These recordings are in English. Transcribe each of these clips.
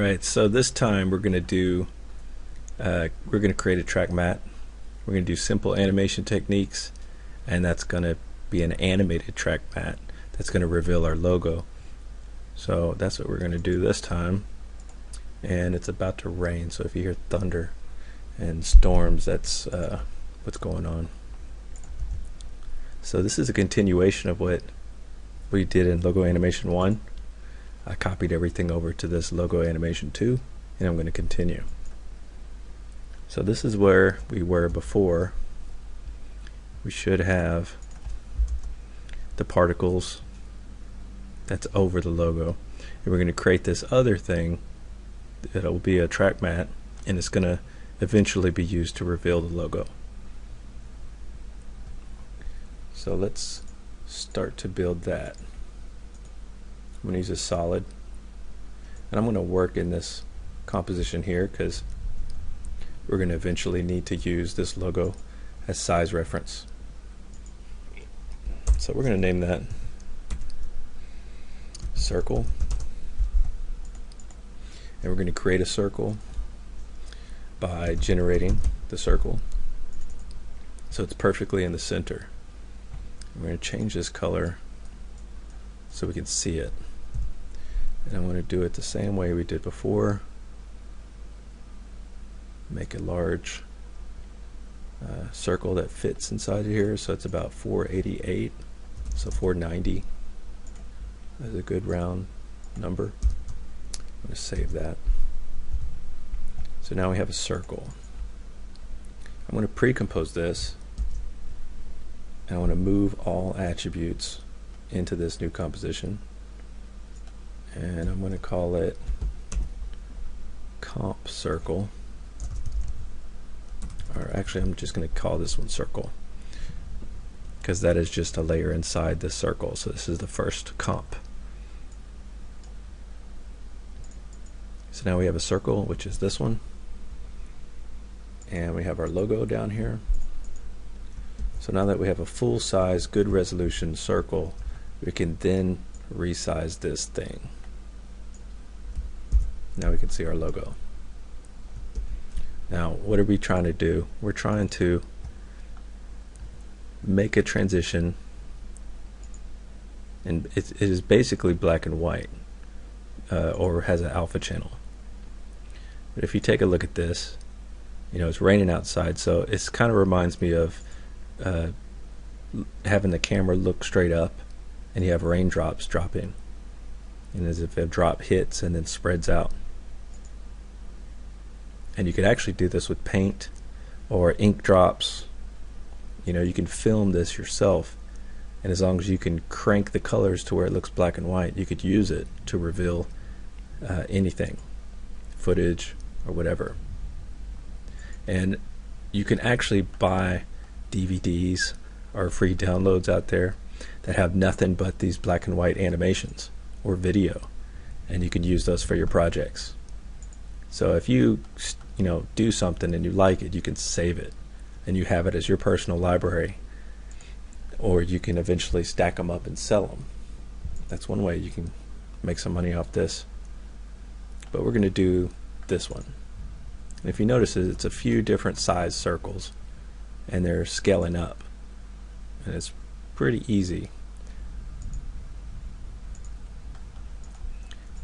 Alright, so this time we're going to create a track mat. We're going to do simple animation techniques, and that's going to be an animated track mat that's going to reveal our logo. So that's what we're going to do this time. And it's about to rain, so if you hear thunder and storms, that's what's going on. So this is a continuation of what we did in LogoAnimation 1. I copied everything over to this LogoAnimation 2, and I'm going to continue. So this is where we were before. We should have the particles that's over the logo, and we're going to create this other thing that will be a track mat, and it's going to eventually be used to reveal the logo. So let's start to build that. I'm going to use a solid, and I'm going to work in this composition here because we're going to eventually need to use this logo as size reference. So we're going to name that circle, and we're going to create a circle by generating the circle so it's perfectly in the center. We're going to change this color so we can see it, and I want to do it the same way we did before. Make a large circle that fits inside of here, so it's about 488, so 490 is a good round number. I'm going to save that. So now we have a circle. I'm going to pre-compose this, and I want to move all attributes into this new composition, and I'm going to call it comp circle, or actually I'm just going to call this one circle because that is just a layer inside this circle. So this is the first comp. So now we have a circle, which is this one, and we have our logo down here. So now that we have a full-size, good resolution circle, we can then resize this thing. Now we can see our logo. Now what are we trying to do? We're trying to make a transition, and it is basically black and white, or has an alpha channel. But if you take a look at this, you know, it's raining outside, so it kind of reminds me of having the camera look straight up and you have raindrops dropping, and as if a drop hits and then spreads out. And you could actually do this with paint or ink drops. You know, you can film this yourself, and as long as you can crank the colors to where it looks black and white, you could use it to reveal anything, footage or whatever. And you can actually buy DVDs or free downloads out there that have nothing but these black and white animations or video, and you can use those for your projects. So if you do something and you like it, you can save it and you have it as your personal library, or you can eventually stack them up and sell them. That's one way you can make some money off this. But we're going to do this one. And if you notice, it's a few different size circles, and they're scaling up, and it's pretty easy.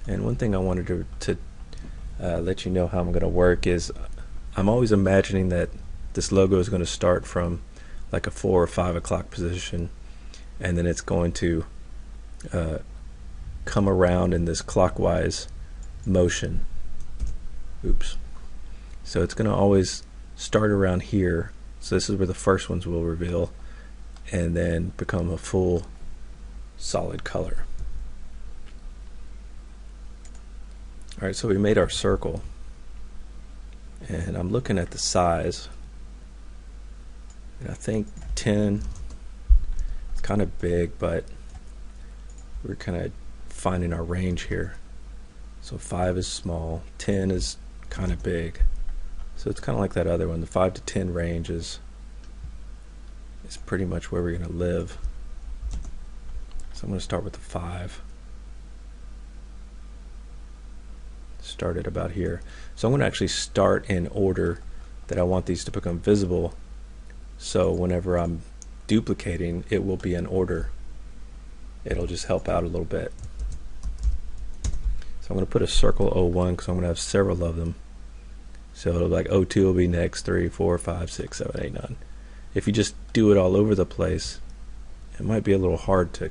And one thing I wanted to let you know how I'm going to work is I'm always imagining that this logo is going to start from like a 4 or 5 o'clock position, and then it's going to come around in this clockwise motion. Oops. So it's going to always start around here. So this is where the first ones will reveal and then become a full solid color. Alright, so we made our circle, and I'm looking at the size, and I think 10 is kind of big, but we're kind of finding our range here. So 5 is small, 10 is kind of big. So it's kind of like that other one. The 5 to 10 range is pretty much where we're going to live. So I'm going to start with the 5. start it about here. So I'm going to actually start in order that I want these to become visible, so whenever I'm duplicating, it will be in order. It'll just help out a little bit. So I'm going to put a circle 01 because I'm going to have several of them. So it'll be like 02 will be next, 3, 4, 5, 6, 7, 8, 9. If you just do it all over the place, it might be a little hard to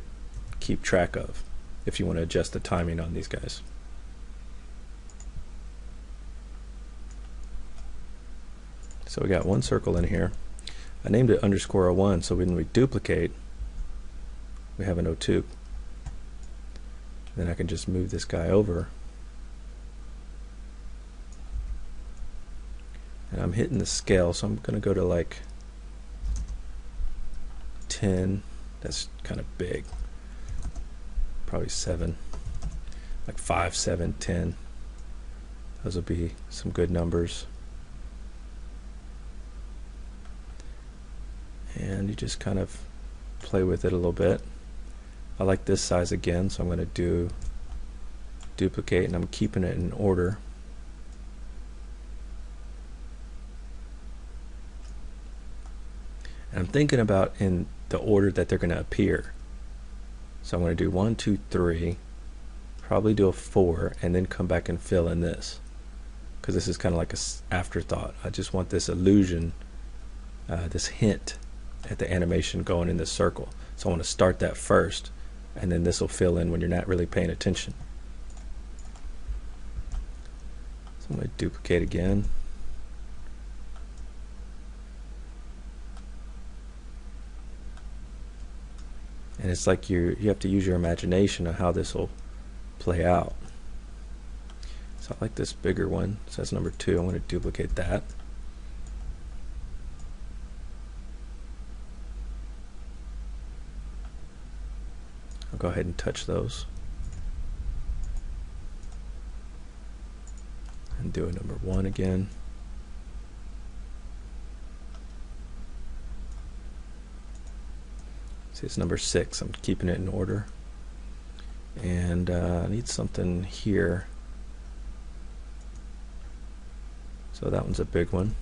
keep track of if you want to adjust the timing on these guys. So we got one circle in here. I named it _01, so when we duplicate, we have an 02. Then I can just move this guy over. And I'm hitting the scale, so I'm going to go to like 10. That's kind of big. Probably 7. Like 5, 7, 10. Those will be some good numbers. And you just kind of play with it a little bit. I like this size again, so I'm going to do duplicate, and I'm keeping it in order. And I'm thinking about in the order that they're going to appear. So I'm going to do 1, 2, 3, probably do a 4, and then come back and fill in this, because this is kind of like an afterthought. I just want this illusion, this hint at the animation going in this circle. So I want to start that first, and then this will fill in when you're not really paying attention. So I'm going to duplicate again. And it's like you have to use your imagination on how this will play out. So I like this bigger one. So that's number 2. I'm going to duplicate that. I'll go ahead and touch those. And do a number 1 again. See, it's number 6. I'm keeping it in order. And I need something here. So that one's a big one.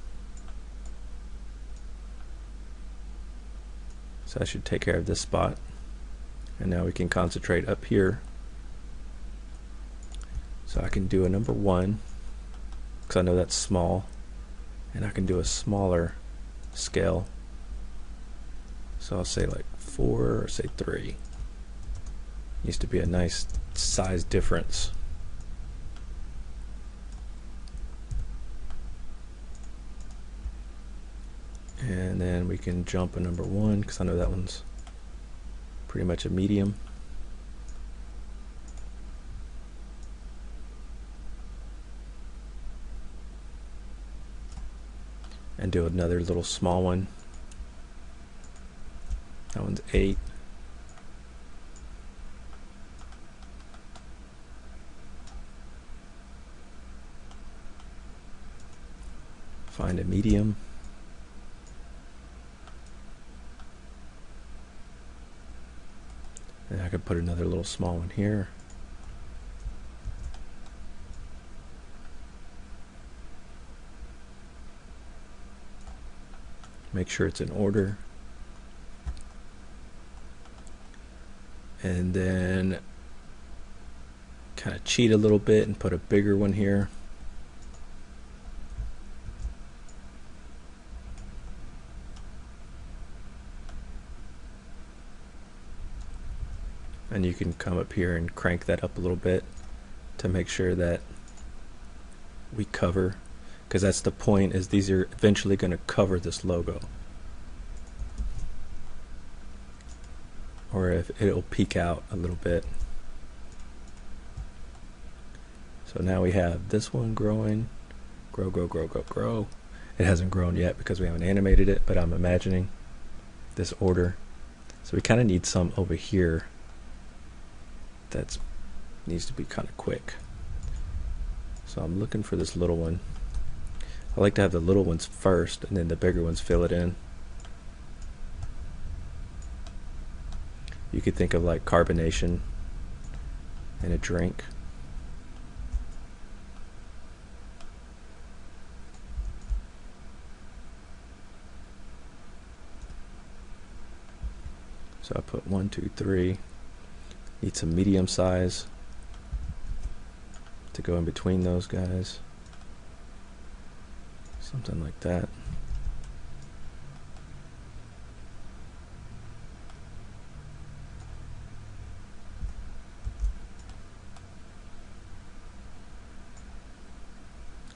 So I should take care of this spot. And now we can concentrate up here. So I can do a number 1, because I know that's small. And I can do a smaller scale. So I'll say like 4 or say 3. Used to be a nice size difference. And then we can jump a number 1, because I know that one's pretty much a medium. And do another little small one. That one's 8. Find a medium. And I could put another little small one here. Make sure it's in order. And then kind of cheat a little bit and put a bigger one here. And you can come up here and crank that up a little bit to make sure that we cover, because that's the point, is these are eventually going to cover this logo. Or if it'll peek out a little bit. So now we have this one growing, grow, grow, grow, grow, grow. It hasn't grown yet because we haven't animated it, but I'm imagining this order. So we kind of need some over here that needs to be kind of quick. So I'm looking for this little one. I like to have the little ones first and then the bigger ones fill it in. You could think of like carbonation in a drink. So I put 1, 2, 3. Need some medium size to go in between those guys. Something like that.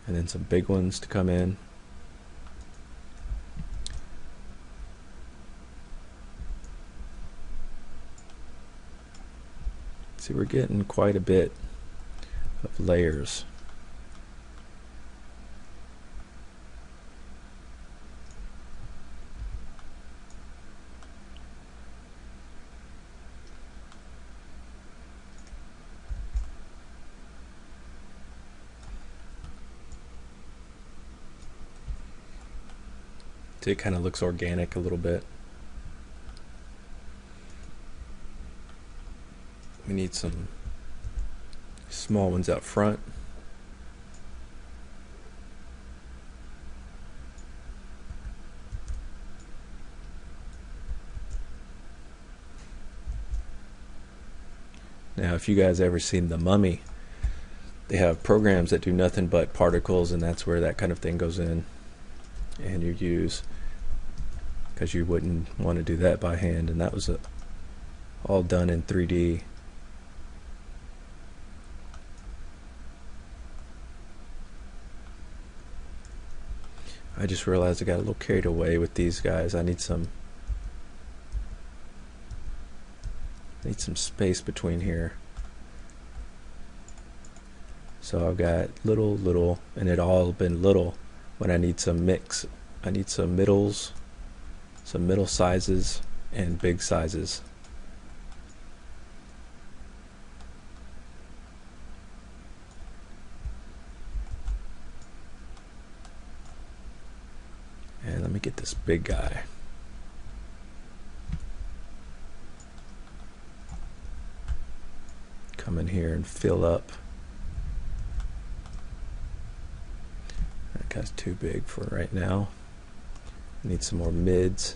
And then some big ones to come in. See, we're getting quite a bit of layers. See, it kind of looks organic a little bit. We need some small ones out front. Now, if you guys ever seen The Mummy, they have programs that do nothing but particles, and that's where that kind of thing goes in. And you use, because you wouldn't want to do that by hand, and that was all done in 3D. I just realized I got a little carried away with these guys. I need some space between here. So I've got little, and it all been little when I need some mix. I need some middles, some middle sizes, and big sizes. And let me get this big guy. Come in here and fill up. That guy's too big for right now. Need some more mids.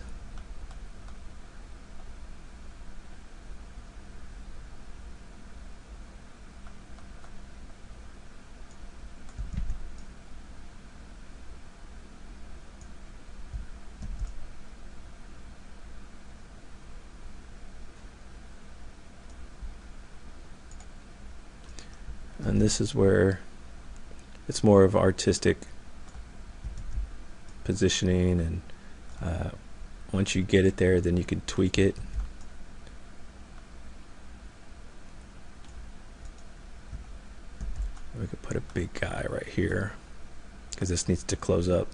And this is where it's more of artistic positioning, and once you get it there, then you can tweak it. We could put a big guy right here, because this needs to close up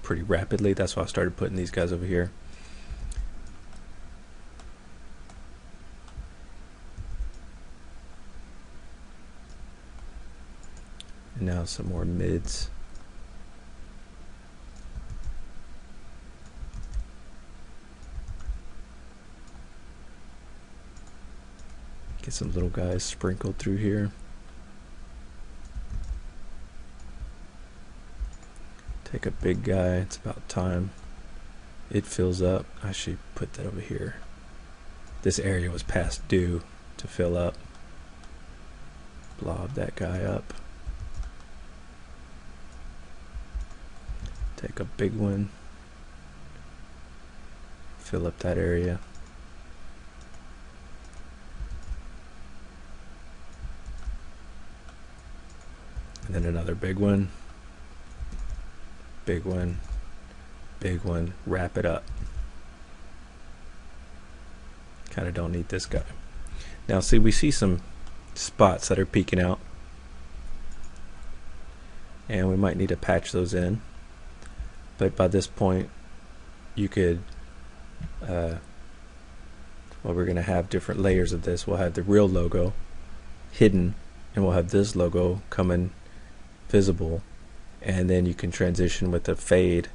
pretty rapidly. That's why I started putting these guys over here. And now some more mids. Get some little guys sprinkled through here. Take a big guy, it's about time it fills up. I should put that over here. This area was past due to fill up. Blob that guy up. Take a big one. Fill up that area. And then another big one. Big one. Big one. Wrap it up. Kind of don't need this guy. Now see, we see some spots that are peeking out, and we might need to patch those in. But by this point, you could, well, we're going to have different layers of this. We'll have the real logo hidden, and we'll have this logo coming visible, and then you can transition with a fade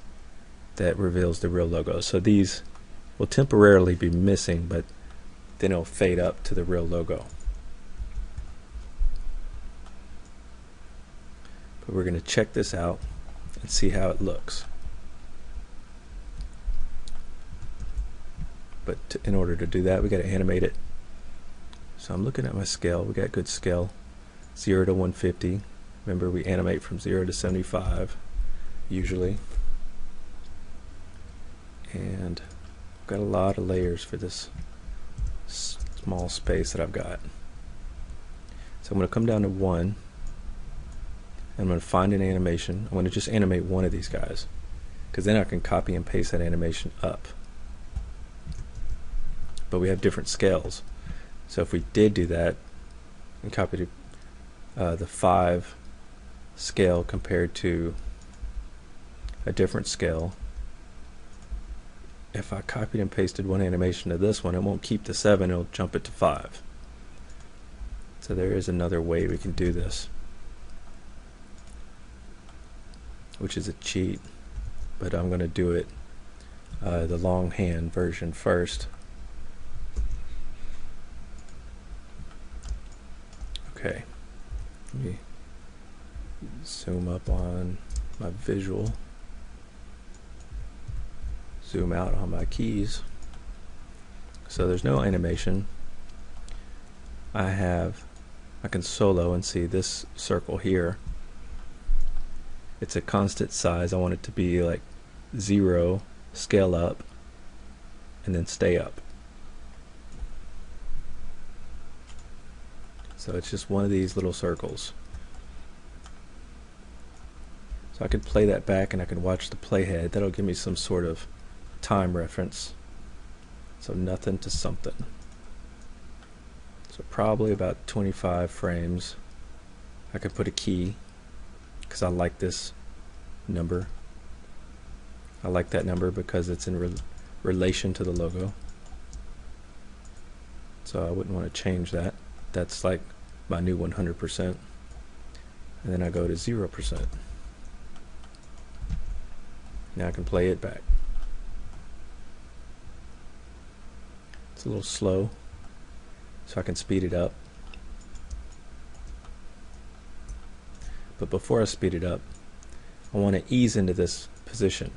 that reveals the real logo. So these will temporarily be missing, but then it'll fade up to the real logo. But we're going to check this out and see how it looks. but in order to do that we got to animate it. So I'm looking at my scale. We got good scale, 0 to 150. Remember, we animate from 0 to 75 usually, and I've got a lot of layers for this small space that I've got. So I'm going to come down to 1. I'm going to find an animation. I'm going to just animate one of these guys, because then I can copy and paste that animation up. But we have different scales. So if we did do that and copied the 5 scale compared to a different scale, if I copied and pasted one animation to this one, it won't keep the 7, it'll jump it to 5. So there is another way we can do this, which is a cheat, but I'm going to do it the longhand version first. Okay, let me zoom up on my visual, zoom out on my keys. So there's no animation. I can solo and see this circle here. It's a constant size. I want it to be like 0, scale up, and then stay up. So it's just one of these little circles. So I could play that back and I can watch the playhead. That'll give me some sort of time reference. So nothing to something. So probably about 25 frames. I could put a key, because I like this number. I like that number because it's in relation to the logo. So I wouldn't want to change that. That's like my new 100%. And then I go to 0%. Now I can play it back. It's a little slow, so I can speed it up. But before I speed it up, I want to ease into this position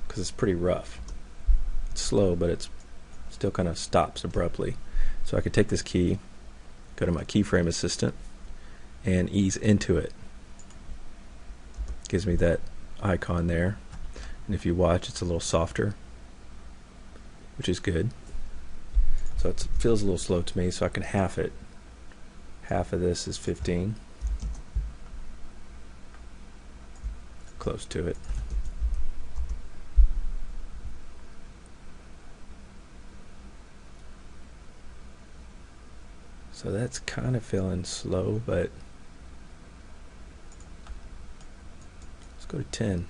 because it's pretty rough. It's slow, but it's still kind of stops abruptly. So I could take this key, go to my keyframe assistant, and ease into it. Gives me that icon there. And if you watch, it's a little softer, which is good. So it feels a little slow to me, so I can half it. Half of this is 15. Close to it. So that's kind of feeling slow, but let's go to 10.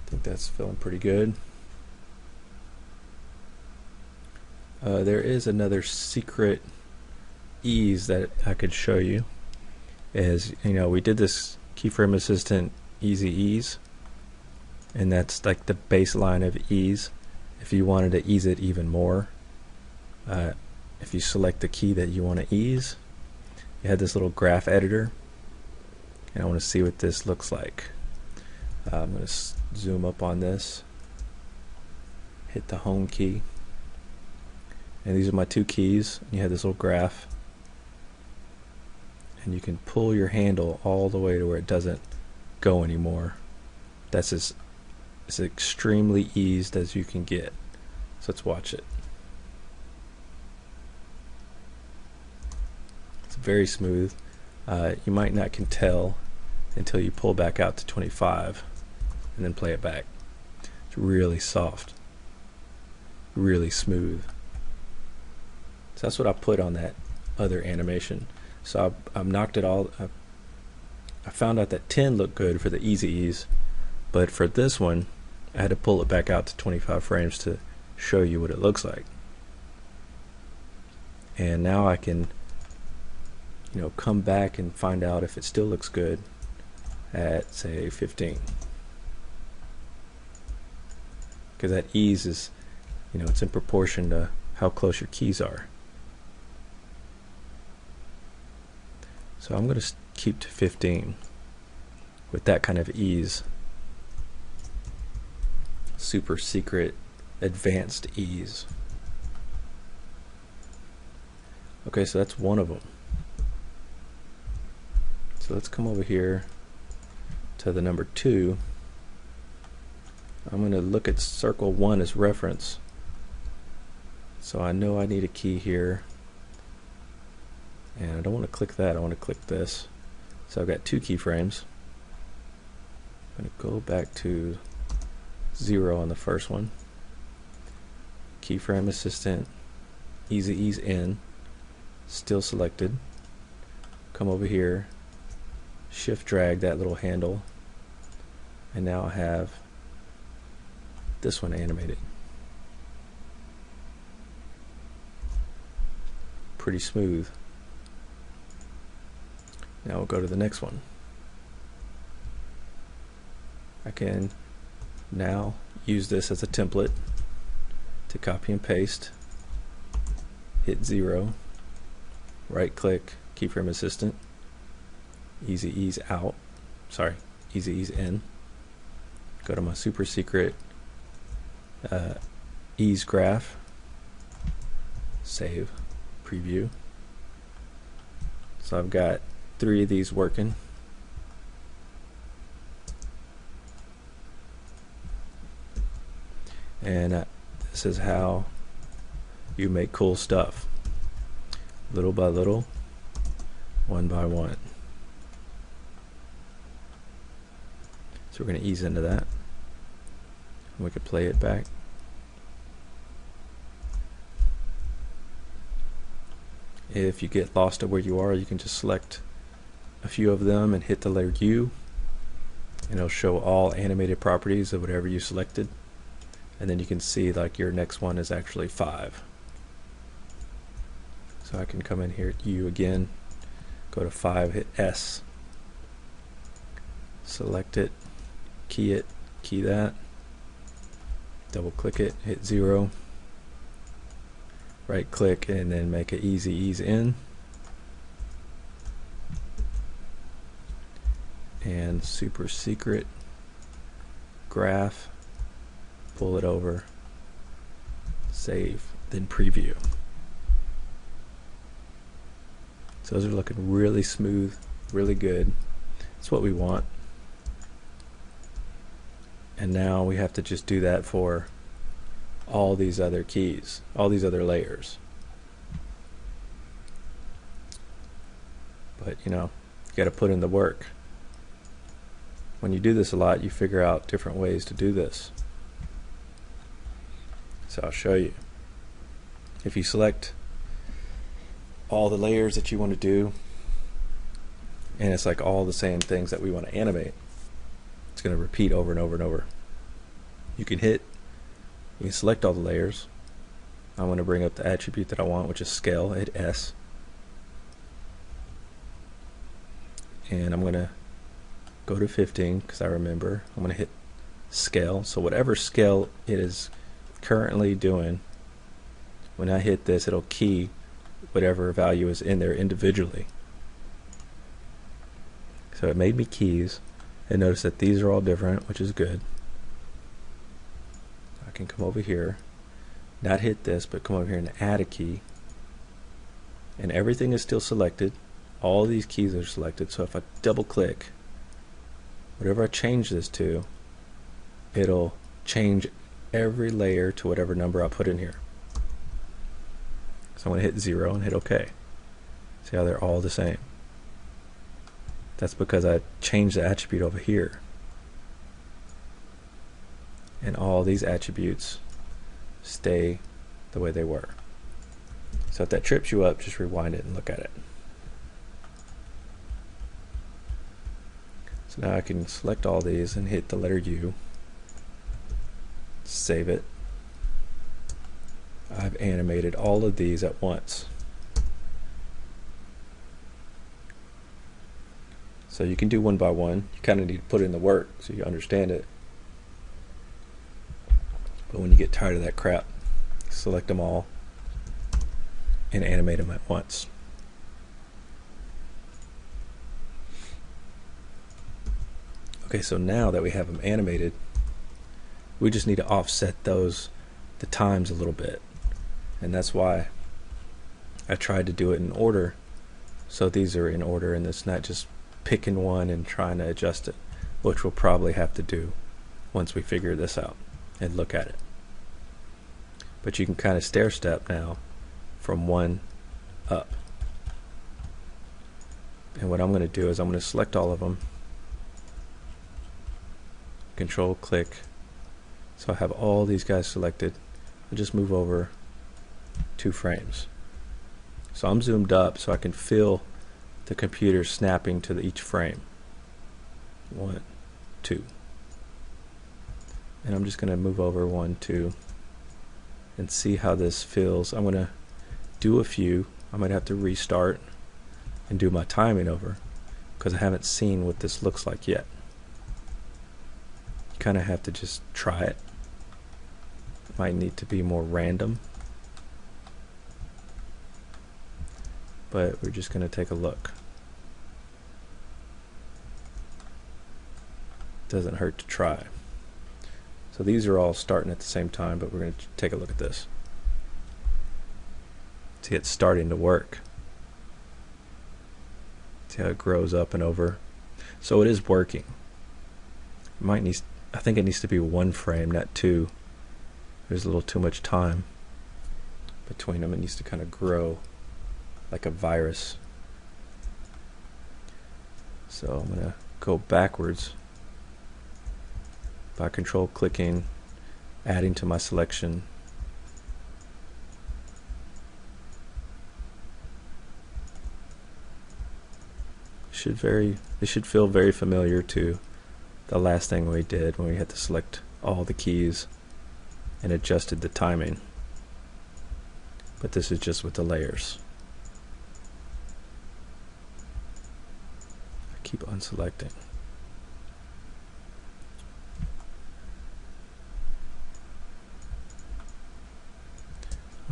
I think that's feeling pretty good. There is another secret ease that I could show you. As you know, we did this keyframe assistant easy ease, and that's like the baseline of ease. If you wanted to ease it even more, if you select the key that you want to ease, you have this little graph editor, and I want to see what this looks like. I'm going to zoom up on this, hit the home key, and these are my 2 keys. You have this little graph, and you can pull your handle all the way to where it doesn't go anymore. That's as extremely eased as you can get. So let's watch it. It's very smooth. You might not can tell until you pull back out to 25 and then play it back. It's really soft, really smooth. So that's what I put on that other animation. So I've knocked it all. I found out that 10 looked good for the easy ease, but for this one I had to pull it back out to 25 frames to show you what it looks like. And now I can, you know, come back and find out if it still looks good at, say, 15. Because that ease is, you know, it's in proportion to how close your keys are. So I'm going to keep to 15 with that kind of ease. Super secret, advanced ease. Okay, so that's one of them. So let's come over here to the number 2. I'm going to look at circle 1 as reference. So I know I need a key here. And I don't want to click that, I want to click this. So I've got 2 keyframes. I'm going to go back to 0 on the first one. Keyframe assistant, easy ease in, still selected. Come over here, shift drag that little handle, and now I have this one animated. Pretty smooth. Now we'll go to the next one. I can now use this as a template to copy and paste, hit 0, right click, keyframe assistant, easy ease out, sorry, easy ease in, go to my super secret ease graph, save, preview. So I've got 3 of these working. And this is how you make cool stuff, little by little, one by one. So we're going to ease into that. And we can play it back. If you get lost at where you are, you can just select a few of them and hit the letter U, and it'll show all animated properties of whatever you selected. And then you can see like your next one is actually 5. So I can come in here at U again, go to 5, hit S, select it, key that, double click it, hit 0, right click, and then make an easy ease in, and super secret graph, pull it over, save, then preview. So those are looking really smooth, really good. That's what we want. And now we have to just do that for all these other keys, all these other layers. But you know, you got to put in the work. When you do this a lot, you figure out different ways to do this. So I'll show you. If you select all the layers that you want to do, and it's like all the same things that we want to animate, it's going to repeat over and over and over. You can select all the layers. I want to bring up the attribute that I want, which is scale, hit S. And I'm going to go to 15 because I remember. I'm going to hit scale. So whatever scale it is currently doing, when I hit this, it'll key whatever value is in there individually. So it made me keys, and notice that these are all different, which is good. I can come over here, not hit this, but come over here and add a key, and everything is still selected. All these keys are selected. So if I double click, whatever I change this to, it'll change every layer to whatever number I put in here. So I'm going to hit 0 and hit OK. See how they're all the same? That's because I changed the attribute over here. And all these attributes stay the way they were. So if that trips you up, just rewind it and look at it. So now I can select all these and hit the letter U. Save it. I've animated all of these at once. So you can do one by one. You kind of need to put in the work so you understand it. But when you get tired of that crap, select them all and animate them at once. Okay, so now that we have them animated, we just need to offset the times a little bit. And that's why I tried to do it in order, so these are in order and it's not just picking one and trying to adjust it, which we'll probably have to do once we figure this out and look at it. But you can kind of stair step now from 1 up. And what I'm going to do is I'm going to select all of them, control click, so I have all these guys selected. I'll just move over 2 frames. So I'm zoomed up so I can feel the computer snapping to each frame. 1, 2. And I'm just going to move over 1, 2 and see how this feels. I'm going to do a few. I might have to restart and do my timing over because I haven't seen what this looks like yet. You kind of have to just try it. It might need to be more random, but we're just going to take a look. Doesn't hurt to try. So these are all starting at the same time, but we're going to take a look at this. See, it's starting to work. See how it grows up and over. So it is working. I think it needs to be 1 frame, not 2. There's a little too much time between them. It needs to kind of grow like a virus. So I'm going to go backwards by control clicking, adding to my selection. It should feel very familiar to the last thing we did when we had to select all the keys and adjusted the timing. But this is just with the layers. I keep unselecting.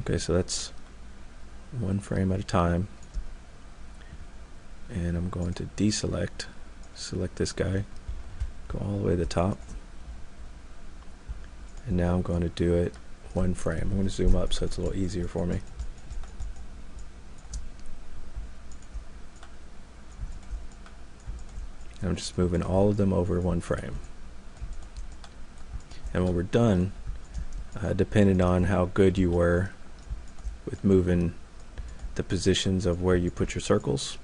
Okay, so that's 1 frame at a time. And I'm going to deselect, select this guy, go all the way to the top. And now I'm going to do it 1 frame. I'm going to zoom up so it's a little easier for me. And I'm just moving all of them over 1 frame. And when we're done, depending on how good you were with moving the positions of where you put your circles,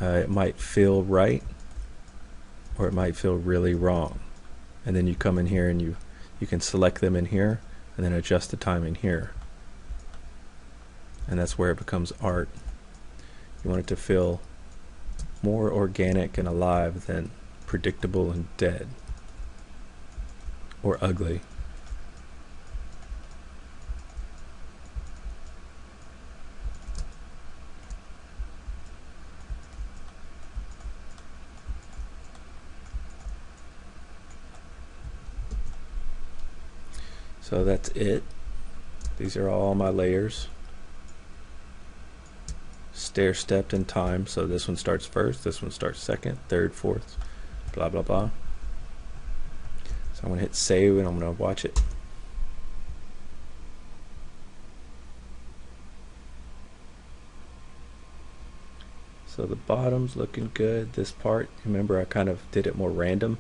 it might feel right or it might feel really wrong. And then you come in here and you can select them in here and then adjust the timing here. And that's where it becomes art. You want it to feel more organic and alive than predictable and dead or ugly. So that's it. These are all my layers. Stair stepped in time. So this one starts first, this one starts second, third, fourth, blah blah blah. So I'm going to hit save and I'm going to watch it. So the bottom's looking good. This part, remember I kind of did it more random.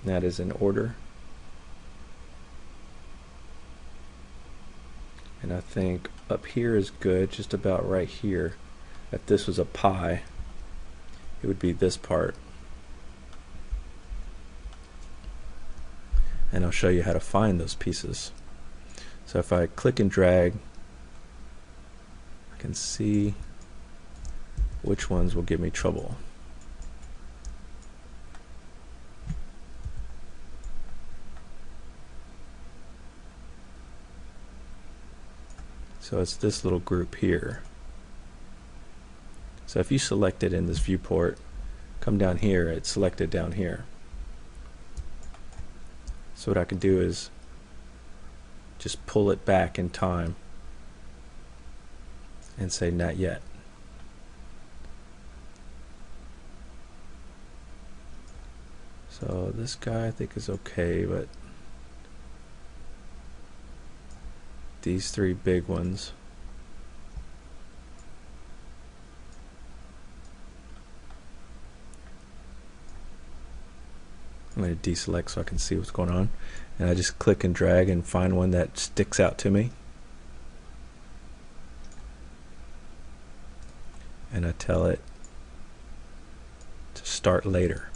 That is in order. And I think up here is good, just about right here. If this was a pie, it would be this part. And I'll show you how to find those pieces. So if I click and drag, I can see which ones will give me trouble. So it's this little group here. So if you select it in this viewport, come down here, it's selected down here. So what I can do is just pull it back in time and say not yet. So this guy I think is okay, but these three big ones, I'm going to deselect so I can see what's going on, and I just click and drag and find one that sticks out to me, and I tell it to start later.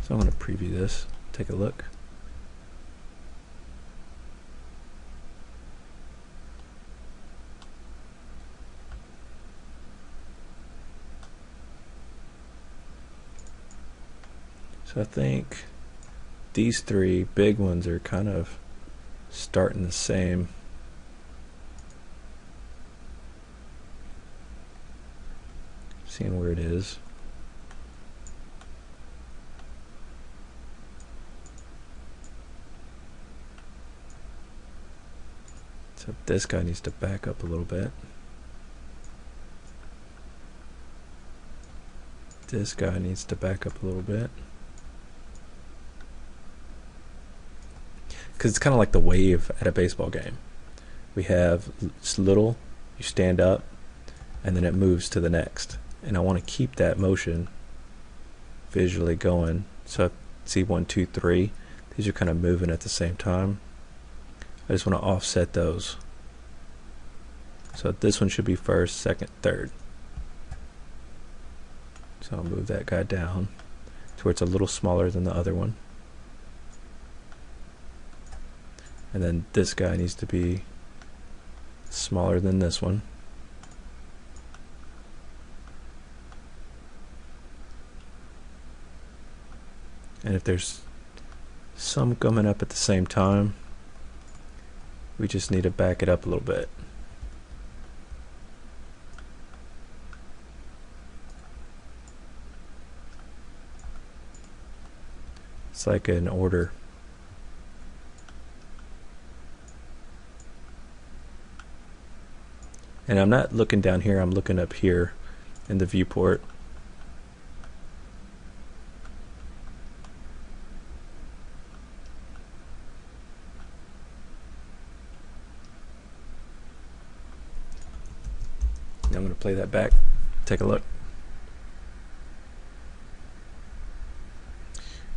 So I'm going to preview this, take a look. So I think these three big ones are kind of starting the same. Seeing where it is. So this guy needs to back up a little bit. This guy needs to back up a little bit. Because it's kind of like the wave at a baseball game. We have, it's little, you stand up, and then it moves to the next. And I want to keep that motion visually going. So see 1, 2, 3. These are kind of moving at the same time. I just want to offset those. So this one should be first, second, third. So I'll move that guy down to where it's a little smaller than the other one. And then this guy needs to be smaller than this one. And if there's some coming up at the same time, we just need to back it up a little bit. It's like an order. And I'm not looking down here, I'm looking up here in the viewport. I'm going to play that back, take a look.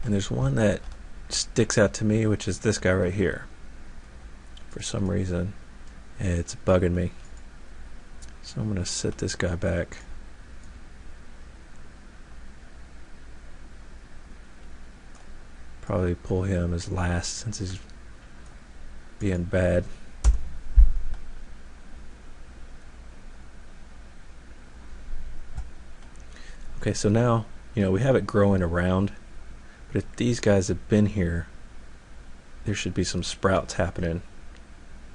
And there's one that sticks out to me, which is this guy right here. For some reason, it's bugging me. So I'm going to set this guy back. Probably pull him as last since he's being bad. Okay, so now, we have it growing around, but if these guys have been here, there should be some sprouts happening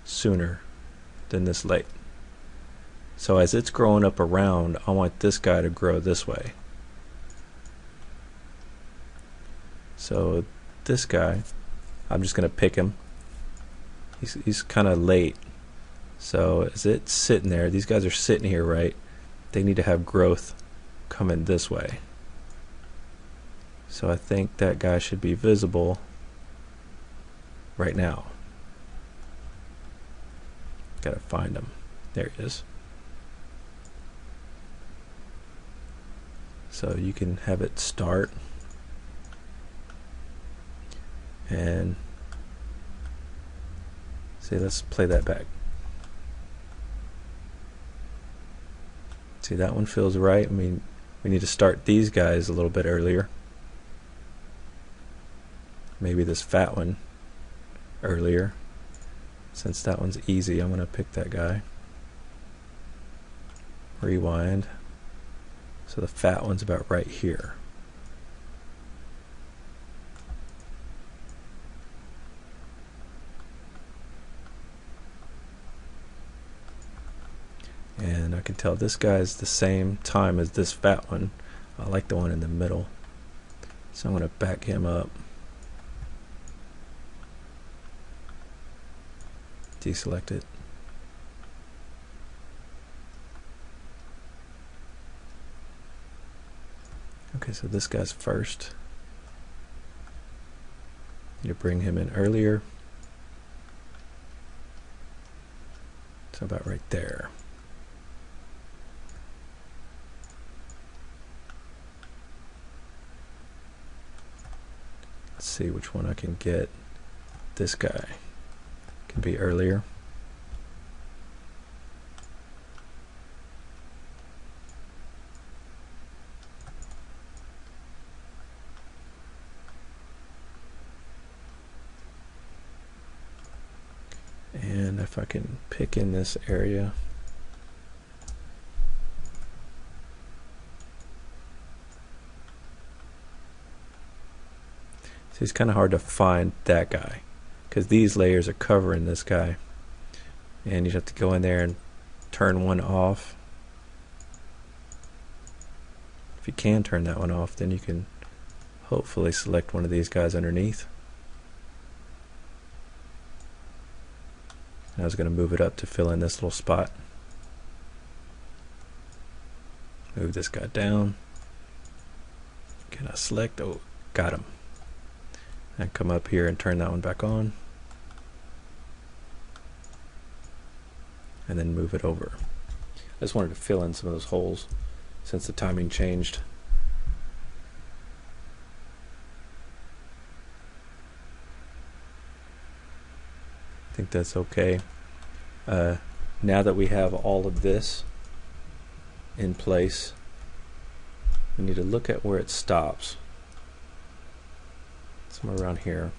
sooner than this late. So as it's growing up around, I want this guy to grow this way. So this guy, I'm just going to pick him. He's kind of late. So as it's sitting there, these guys are sitting here, right? They need to have growth coming this way. So I think that guy should be visible right now. Gotta find him. There he is. So you can have it start and see, let's play that back. See, that one feels right. I mean, we need to start these guys a little bit earlier. Maybe this fat one earlier. Since that one's easy, I'm going to pick that guy. Rewind. So the fat one's about right here. And I can tell this guy's the same time as this fat one. I like the one in the middle. So I'm going to back him up. deselect it. Okay, so this guy's first. Need to bring him in earlier. So about right there. Let's see which one I can get. This guy can be earlier. And if I can pick in this area, so it's kind of hard to find that guy because these layers are covering this guy, and you'd have to go in there and turn one off. If you can turn that one off, then you can hopefully select one of these guys underneath. And I was going to move it up to fill in this little spot. Move this guy down. Can I select? Oh, got him. And come up here and turn that one back on. And then move it over. I just wanted to fill in some of those holes since the timing changed. I think that's okay. Now that we have all of this in place, we need to look at where it stops. Somewhere around here.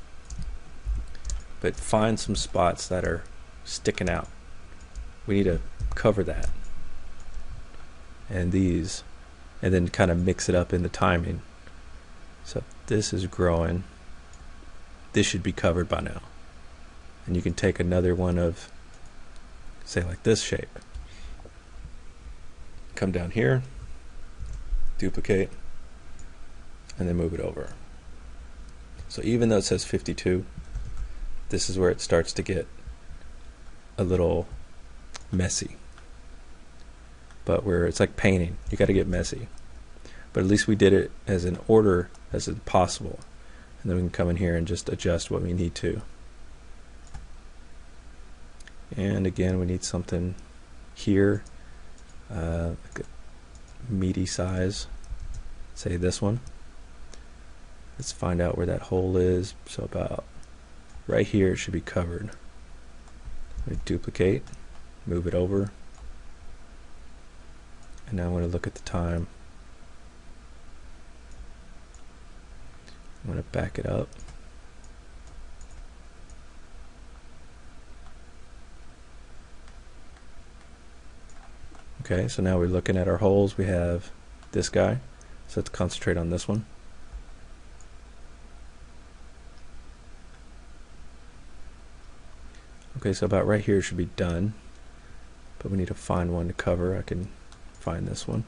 But find some spots that are sticking out. We need to cover that. And these. And then kind of mix it up in the timing. So if this is growing, this should be covered by now. And you can take another one of, say like this shape. Come down here, duplicate, and then move it over. So even though it says 52, this is where it starts to get a little messy. But where it's like painting, you got to get messy. But at least we did it as in order as possible. And then we can come in here and just adjust what we need to. And again, we need something here, like a meaty size, say this one. Let's find out where that hole is. So about right here it should be covered. We duplicate, move it over, and now I'm going to look at the time. I'm going to back it up. Okay, so now we're looking at our holes. We have this guy, so let's concentrate on this one. Okay, so about right here should be done, but we need to find one to cover. I can find this one.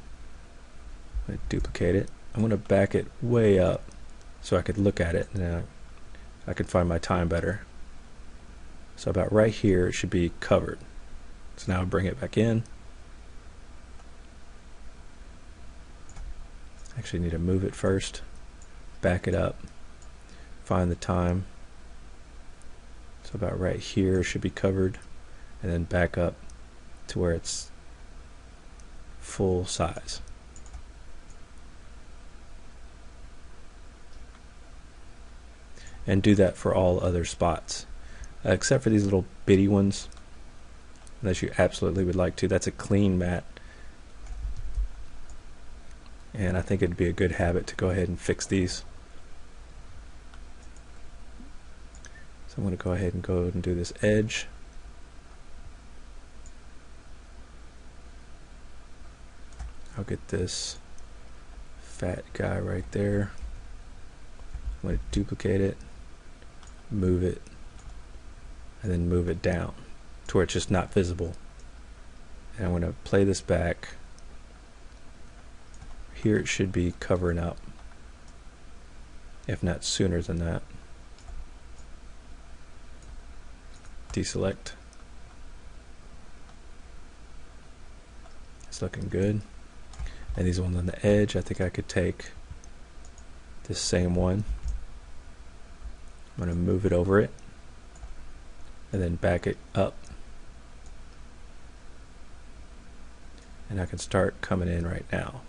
I duplicate it. I'm going to back it way up so I could look at it and I could find my time better. So about right here it should be covered. So now I bring it back in. Actually need to move it first, back it up, find the time. So about right here should be covered, and then back up to where it's full size. And do that for all other spots, except for these little bitty ones, unless you absolutely would like to. That's a clean mat. And I think it'd be a good habit to go ahead and fix these. So I'm going to go ahead and do this edge. I'll get this fat guy right there. I'm going to duplicate it, move it, and then move it down to where it's just not visible. And I'm going to play this back. Here it should be covering up, if not sooner than that. Deselect, It's looking good. And these ones on the edge, I think I could take this same one. I'm going to move it over it and then back it up. And I can start coming in right now.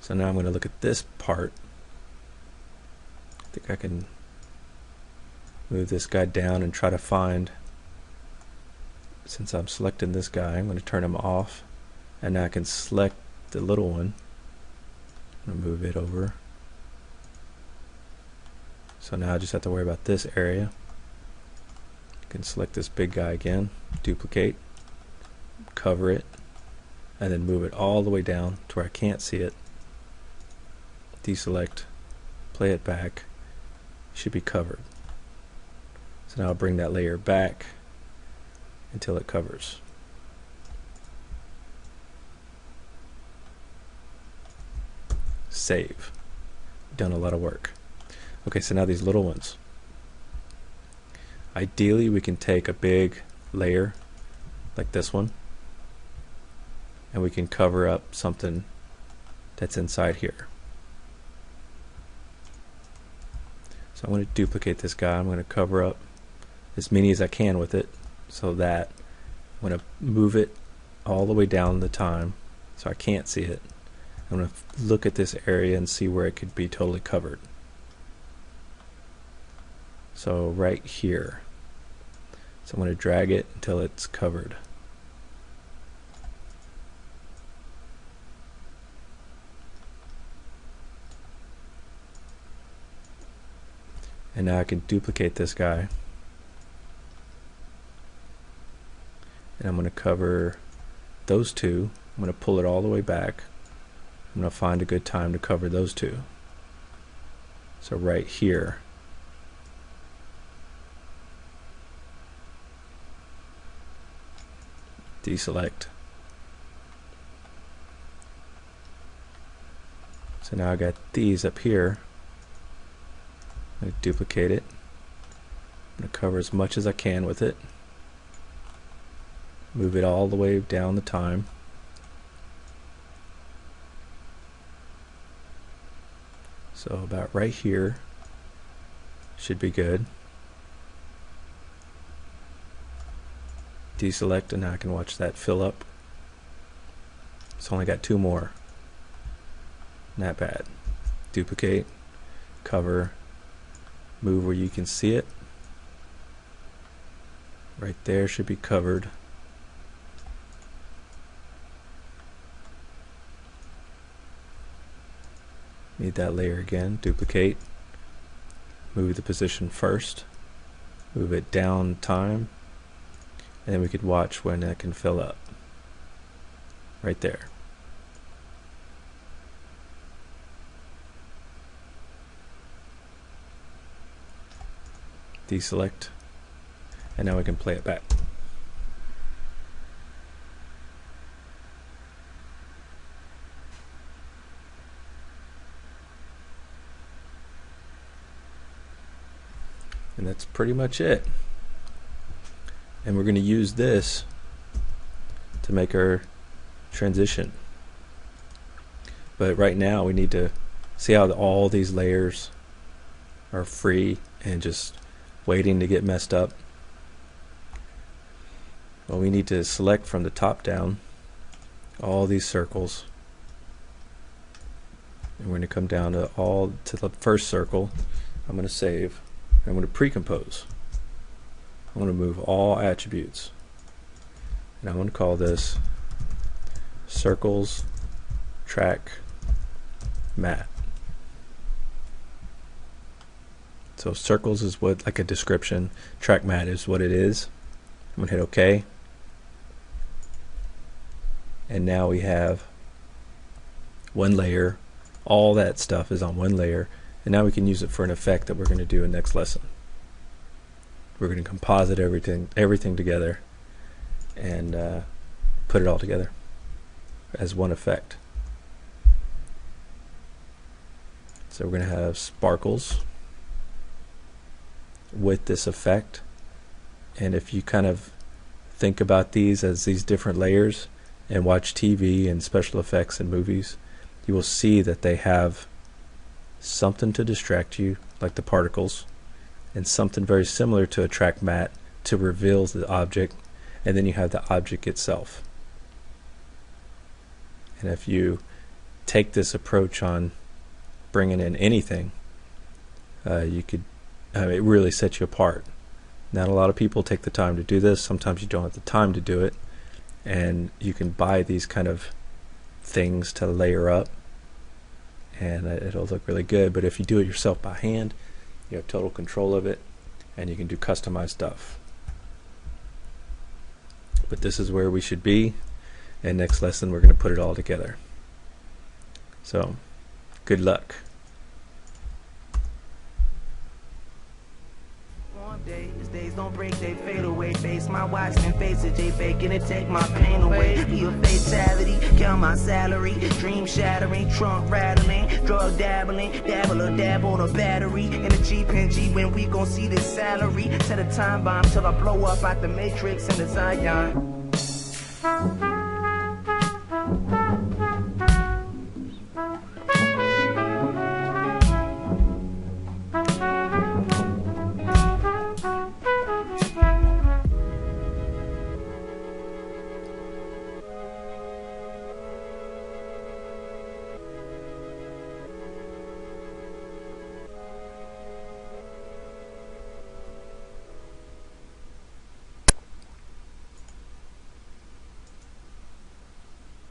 So now I'm going to look at this part. I think I can move this guy down and try to find, since I'm selecting this guy, I'm going to turn him off, and now I can select the little one. I'm going to move it over. So now I just have to worry about this area. I can select this big guy again, duplicate, cover it, and then move it all the way down to where I can't see it. Deselect, play it back, should be covered. So now I'll bring that layer back until it covers. Save. Done a lot of work. Okay, so now these little ones. Ideally we can take a big layer like this one and we can cover up something that's inside here. So I'm going to duplicate this guy. I'm going to cover up as many as I can with it, so that I'm going to move it all the way down the time so I can't see it. I'm going to look at this area and see where it could be totally covered. So right here. So I'm going to drag it until it's covered. And now I can duplicate this guy. And I'm going to cover those two. I'm going to pull it all the way back. I'm going to find a good time to cover those two. So right here. Deselect. So now I got these up here. I'm going to duplicate it. I'm going to cover as much as I can with it. Move it all the way down the time. So about right here should be good. Deselect, and now I can watch that fill up. It's only got two more. Not bad. Duplicate, cover, move where you can see it. Right there should be covered. Need that layer again. Duplicate, move the position first, move it down time, and then we could watch when that can fill up. Right there. Deselect, and now we can play it back. And that's pretty much it. And we're going to use this to make our transition. But right now we need to see how all these layers are free and just waiting to get messed up. Well, we need to select from the top down all these circles. And we're going to come down to the first circle. I'm going to save. I'm going to pre-compose. I'm going to move all attributes. And I'm going to call this circles track matte. So circles is what, like a description. Track matte is what it is. I'm going to hit OK. And now we have one layer. All that stuff is on one layer. And now we can use it for an effect that we're going to do in next lesson. We're going to composite everything together and put it all together as one effect. So we're going to have sparkles. with this effect. And if you kind of think about these as these different layers and watch TV and special effects in movies, you will see that they have something to distract you, like the particles, and something very similar to a track matte to reveal the object, and then you have the object itself. And if you take this approach on bringing in anything, you could, it really sets you apart. Not a lot of people take the time to do this. Sometimes you don't have the time to do it, and you can buy these kind of things to layer up, and it'll look really good. But if you do it yourself by hand, you have total control of it, and you can do customized stuff. But this is where we should be, and next lesson we're going to put it all together. So, good luck. Days don't break, they fade away. Face my watch and face it, J faking it, take my pain away. Be a fatality, count my salary. Dream shattering, trunk rattling, drug dabbling, dabble or dab on a battery. In a Jeep and G when we gon' see this salary. Set a time bomb till I blow up out the Matrix in the Zion.